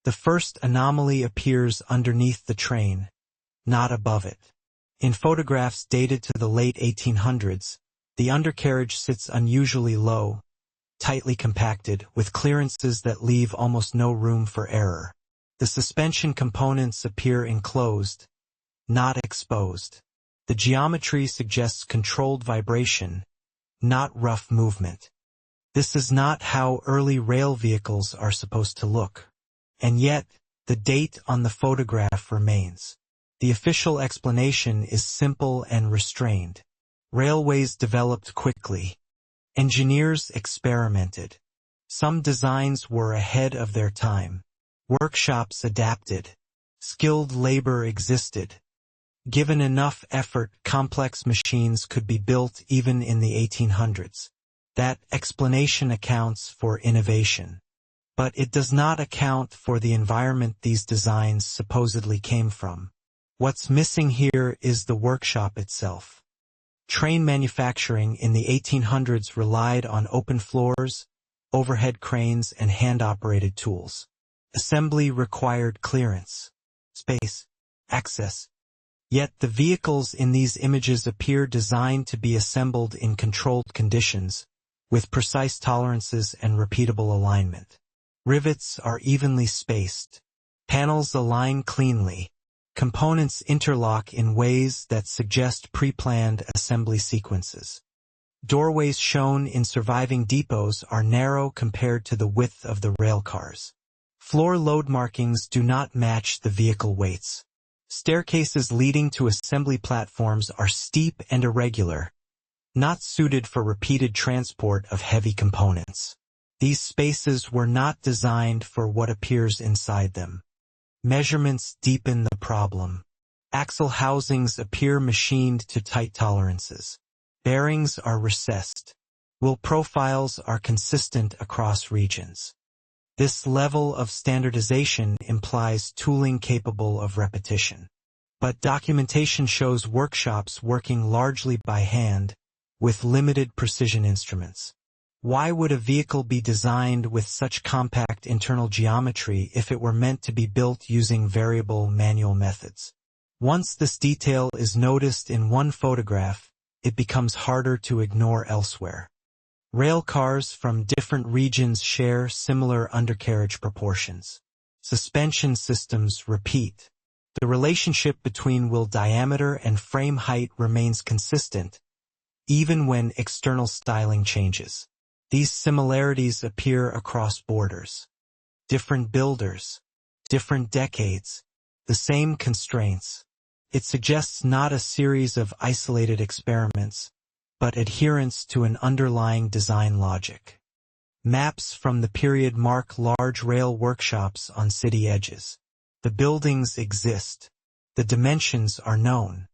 The first anomaly appears underneath the train, not above it. In photographs dated to the late 1800s, the undercarriage sits unusually low, tightly compacted, with clearances that leave almost no room for error. The suspension components appear enclosed, not exposed. The geometry suggests controlled vibration, not rough movement. This is not how early rail vehicles are supposed to look. And yet, the date on the photograph remains. The official explanation is simple and restrained. Railways developed quickly. Engineers experimented. Some designs were ahead of their time. Workshops adapted. Skilled labor existed. Given enough effort, complex machines could be built even in the 1800s. That explanation accounts for innovation. But it does not account for the environment these designs supposedly came from. What's missing here is the workshop itself. Train manufacturing in the 1800s relied on open floors, overhead cranes, and hand-operated tools. Assembly required clearance, space, access. Yet the vehicles in these images appear designed to be assembled in controlled conditions, with precise tolerances and repeatable alignment. Rivets are evenly spaced. Panels align cleanly. Components interlock in ways that suggest pre-planned assembly sequences. Doorways shown in surviving depots are narrow compared to the width of the rail cars. Floor load markings do not match the vehicle weights. Staircases leading to assembly platforms are steep and irregular, not suited for repeated transport of heavy components. These spaces were not designed for what appears inside them. Measurements deepen the problem. Axle housings appear machined to tight tolerances. Bearings are recessed. Wheel profiles are consistent across regions. This level of standardization implies tooling capable of repetition. But documentation shows workshops working largely by hand, with limited precision instruments. Why would a vehicle be designed with such compact internal geometry if it were meant to be built using variable manual methods? Once this detail is noticed in one photograph, it becomes harder to ignore elsewhere. Rail cars from different regions share similar undercarriage proportions. Suspension systems repeat. The relationship between wheel diameter and frame height remains consistent, even when external styling changes. These similarities appear across borders. Different builders, different decades, the same constraints. It suggests not a series of isolated experiments, but adherence to an underlying design logic. Maps from the period mark large rail workshops on city edges. The buildings exist. The dimensions are known.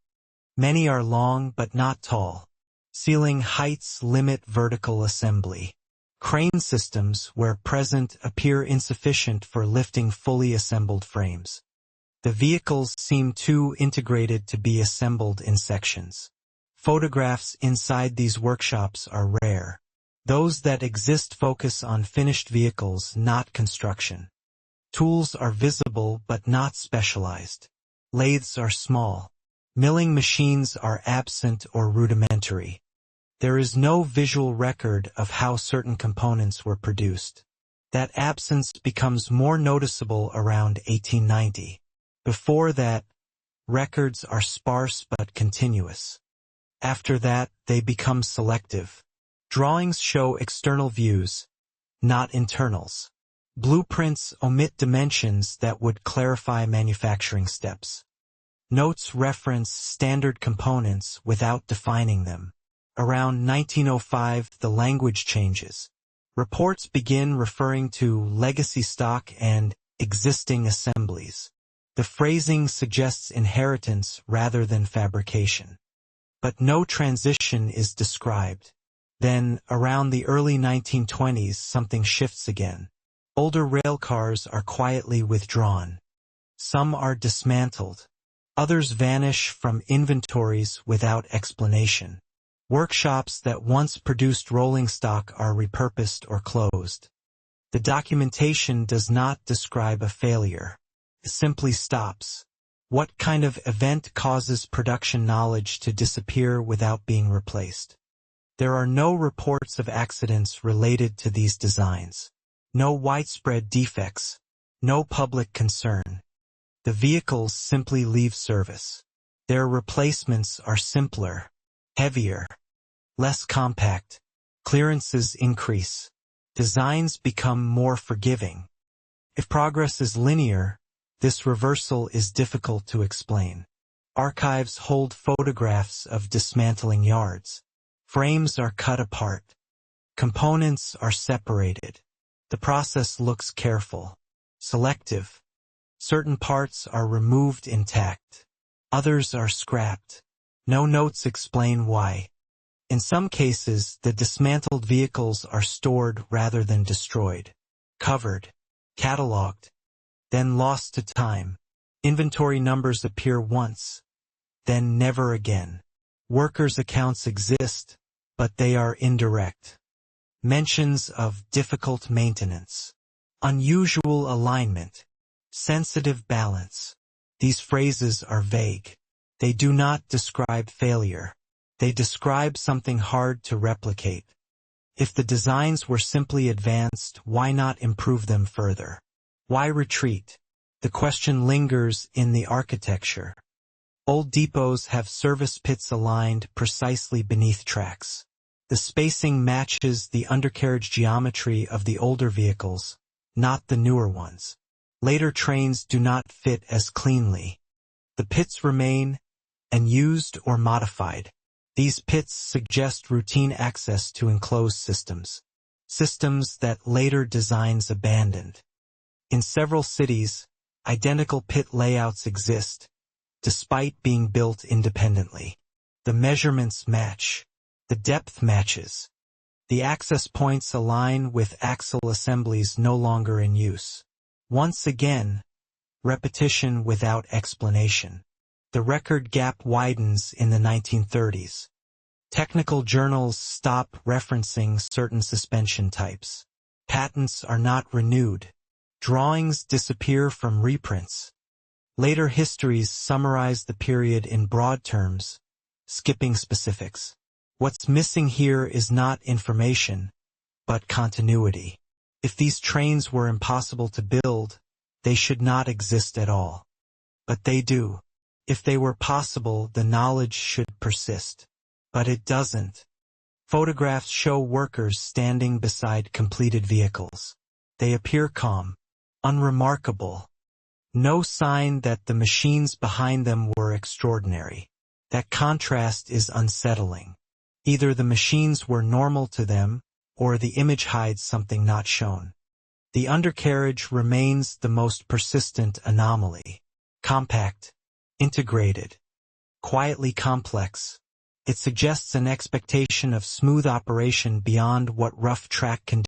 Many are long but not tall. Ceiling heights limit vertical assembly. Crane systems, where present, appear insufficient for lifting fully assembled frames. The vehicles seem too integrated to be assembled in sections. Photographs inside these workshops are rare. Those that exist focus on finished vehicles, not construction. Tools are visible but not specialized. Lathes are small. Milling machines are absent or rudimentary. There is no visual record of how certain components were produced. That absence becomes more noticeable around 1890. Before that, records are sparse but continuous. After that, they become selective. Drawings show external views, not internals. Blueprints omit dimensions that would clarify manufacturing steps. Notes reference standard components without defining them. Around 1905, the language changes. Reports begin referring to legacy stock and existing assemblies. The phrasing suggests inheritance rather than fabrication. But no transition is described. Then, around the early 1920s, something shifts again. Older rail cars are quietly withdrawn. Some are dismantled. Others vanish from inventories without explanation. Workshops that once produced rolling stock are repurposed or closed. The documentation does not describe a failure. It simply stops. What kind of event causes production knowledge to disappear without being replaced? There are no reports of accidents related to these designs. No widespread defects. No public concern. The vehicles simply leave service. Their replacements are simpler, heavier, less compact. Clearances increase. Designs become more forgiving. If progress is linear, this reversal is difficult to explain. Archives hold photographs of dismantling yards. Frames are cut apart. Components are separated. The process looks careful, selective. Certain parts are removed intact. Others are scrapped. No notes explain why. In some cases, the dismantled vehicles are stored rather than destroyed, covered, cataloged, then lost to time. Inventory numbers appear once, then never again. Workers' accounts exist, but they are indirect. Mentions of difficult maintenance, unusual alignment, sensitive balance. These phrases are vague. They do not describe failure. They describe something hard to replicate. If the designs were simply advanced, why not improve them further? Why retreat? The question lingers in the architecture. Old depots have service pits aligned precisely beneath tracks. The spacing matches the undercarriage geometry of the older vehicles, not the newer ones. Later trains do not fit as cleanly. The pits remain, unused or modified. These pits suggest routine access to enclosed systems. Systems that later designs abandoned. In several cities, identical pit layouts exist, despite being built independently. The measurements match. The depth matches. The access points align with axle assemblies no longer in use. Once again, repetition without explanation. The record gap widens in the 1930s. Technical journals stop referencing certain suspension types. Patents are not renewed. Drawings disappear from reprints. Later histories summarize the period in broad terms, skipping specifics. What's missing here is not information, but continuity. If these trains were impossible to build, they should not exist at all. But they do. If they were possible, the knowledge should persist. But it doesn't. Photographs show workers standing beside completed vehicles. They appear calm, unremarkable. No sign that the machines behind them were extraordinary. That contrast is unsettling. Either the machines were normal to them, or the image hides something not shown. The undercarriage remains the most persistent anomaly. Compact, integrated, quietly complex. It suggests an expectation of smooth operation beyond what rough track conditions